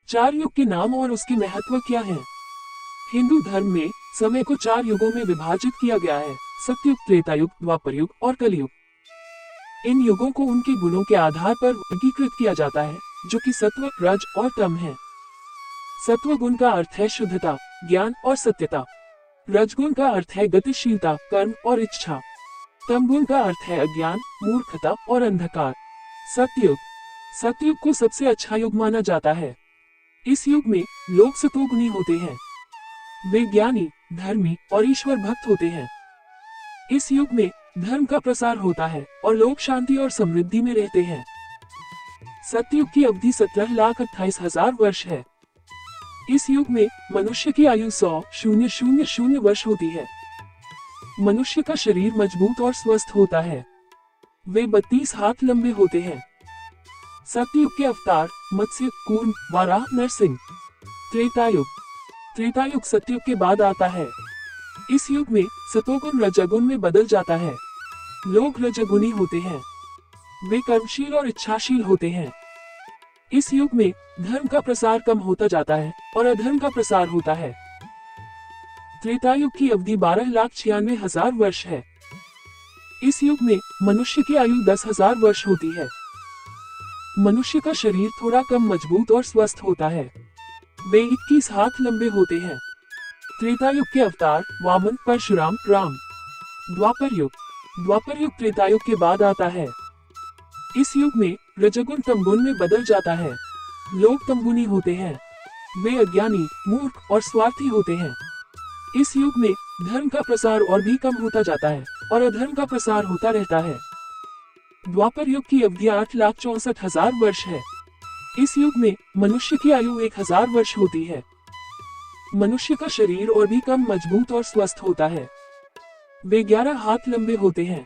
चार युग के नाम और उसके महत्व क्या है? हिंदू धर्म में समय को चार युगों में विभाजित किया गया है: सतयुग, त्रेतायुग, द्वापर युग और कलयुग। इन युगों को उनके गुणों के आधार पर वर्गीकृत किया जाता है, जो कि सत्व, रज और तम है। सत्व गुण का अर्थ है शुद्धता, ज्ञान और सत्यता। रजगुण का अर्थ है गतिशीलता, कर्म और इच्छा। तम गुण का अर्थ है अज्ञान, मूर्खता और अंधकार। सतयुग सतयुग को सबसे अच्छा युग माना जाता है। इस युग में लोग सतोगुणी होते हैं। वे ज्ञानी, धर्मी और ईश्वर भक्त होते हैं। इस युग में धर्म का प्रसार होता है और लोग शांति और समृद्धि में रहते हैं। सतयुग की अवधि 17,28,000 वर्ष है। इस युग में मनुष्य की आयु 100,000 वर्ष होती है। मनुष्य का शरीर मजबूत और स्वस्थ होता है। वे 32 हाथ लंबे होते हैं। सतयुग के अवतार: मत्स्य, कूर्म, वाराह, नरसिंह। त्रेतायुग सतयुग के बाद आता है। इस युग में सतोगुण रजोगुण में बदल जाता है। लोग रजोगुणी होते हैं। वे कर्मशील और इच्छाशील होते हैं। इस युग में धर्म का प्रसार कम होता जाता है और अधर्म का प्रसार होता है। त्रेतायुग की अवधि 12,96,000 वर्ष है। इस युग में मनुष्य की आयु 10,000 वर्ष होती है। मनुष्य का शरीर थोड़ा कम मजबूत और स्वस्थ होता है। वे 21 हाथ लंबे होते हैं। त्रेतायुग के अवतार: वामन, परशुराम, राम। द्वापर युग त्रेतायुग के बाद आता है। इस युग में रजोगुण तमगुण में बदल जाता है। लोग तमगुणी होते हैं। वे अज्ञानी, मूर्ख और स्वार्थी होते हैं। इस युग में धर्म का प्रसार और भी कम होता जाता है और अधर्म का प्रसार होता रहता है। द्वापर युग की अवधि 8,64,000 वर्ष है। इस युग में मनुष्य की आयु 1,000 वर्ष होती है। मनुष्य का शरीर और भी कम मजबूत और स्वस्थ होता है। वे 11 हाथ लंबे होते हैं।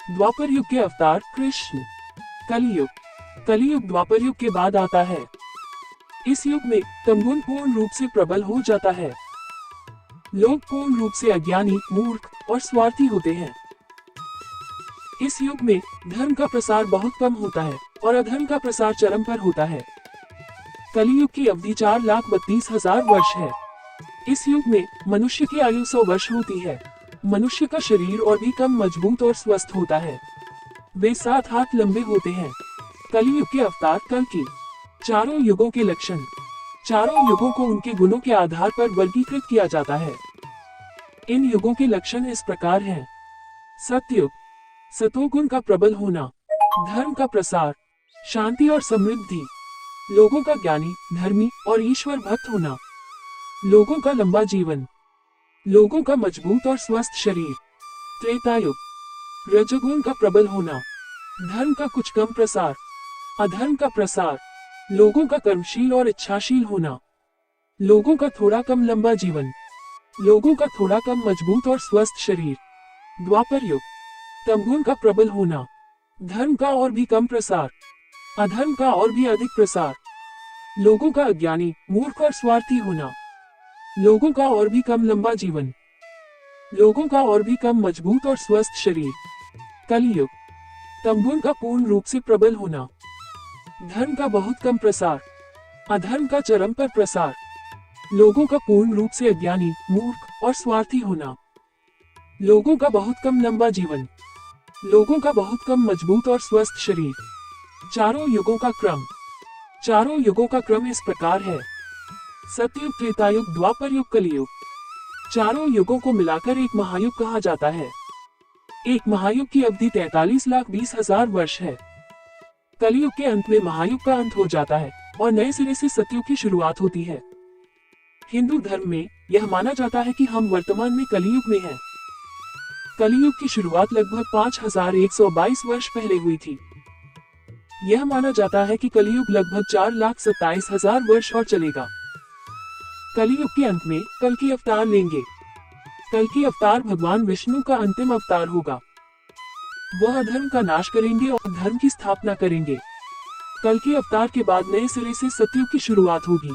द्वापर युग के अवतार: कृष्ण। कलियुग द्वापर युग के बाद आता है। इस युग में तमगुण पूर्ण रूप से प्रबल हो जाता है। लोग पूर्ण रूप से अज्ञानी, मूर्ख और स्वार्थी होते हैं। इस युग में धर्म का प्रसार बहुत कम होता है और अधर्म का प्रसार चरम पर होता है। कलियुग की अवधि 4,32,000 वर्ष है। इस युग में मनुष्य की आयु 100 वर्ष होती है। मनुष्य का शरीर और भी कम मजबूत और स्वस्थ होता है। वे 7 हाथ लंबे होते हैं। कलियुग के अवतार: कल्कि। चारों युगों के लक्षण: चारों युगों को उनके गुणों के आधार पर वर्गीकृत किया जाता है। इन युगों के लक्षण इस प्रकार हैं: सतयुग सतोगुण का प्रबल होना, धर्म का प्रसार, शांति और समृद्धि, लोगों का ज्ञानी, धर्मी और ईश्वर भक्त होना, लोगों का लंबा जीवन, लोगों का मजबूत और स्वस्थ शरीर। त्रेतायुग रजोगुण का प्रबल होना, धर्म का कुछ कम प्रसार, अधर्म का प्रसार, लोगों का कर्मशील और इच्छाशील होना, लोगों का थोड़ा कम लंबा जीवन, लोगों का थोड़ा कम मजबूत और स्वस्थ शरीर। द्वापर युग तमगुण का प्रबल होना, धर्म का और भी कम प्रसार, अधर्म का और भी अधिक प्रसार, लोगों का अज्ञानी, मूर्ख और स्वार्थी होना, लोगों का और भी कम लंबा जीवन, लोगों का और भी कम मजबूत और स्वस्थ शरीर। कलियुग तमगुण का पूर्ण रूप से प्रबल होना, धर्म का बहुत कम प्रसार, अधर्म का चरम पर प्रसार, लोगों का पूर्ण रूप से अज्ञानी, मूर्ख और स्वार्थी होना, लोगों का बहुत कम लंबा जीवन, लोगों का बहुत कम मजबूत और स्वस्थ शरीर। चारों युगों का क्रम: चारों युगों का क्रम इस प्रकार है: सतयुग, त्रेतायुग, द्वापर युग, कलियुग। चारों युगों को मिलाकर एक महायुग कहा जाता है। एक महायुग की अवधि 43,20,000 वर्ष है। कलियुग के अंत में महायुग का अंत हो जाता है और नए सिरे से सतयुग की शुरुआत होती है। हिंदू धर्म में यह माना जाता है कि हम वर्तमान में कलियुग में हैं। कलियुग की शुरुआत लगभग 5,122 वर्ष पहले हुई थी। यह माना जाता है कि कलियुग लगभग 4,27,000 वर्ष और चलेगा। कलियुग के अंत में कल्कि अवतार लेंगे। कल्कि अवतार भगवान विष्णु का अंतिम अवतार होगा। वह अधर्म का नाश करेंगे और धर्म की स्थापना करेंगे। कल्कि अवतार के बाद नए सिरे से सतयुग की शुरुआत होगी।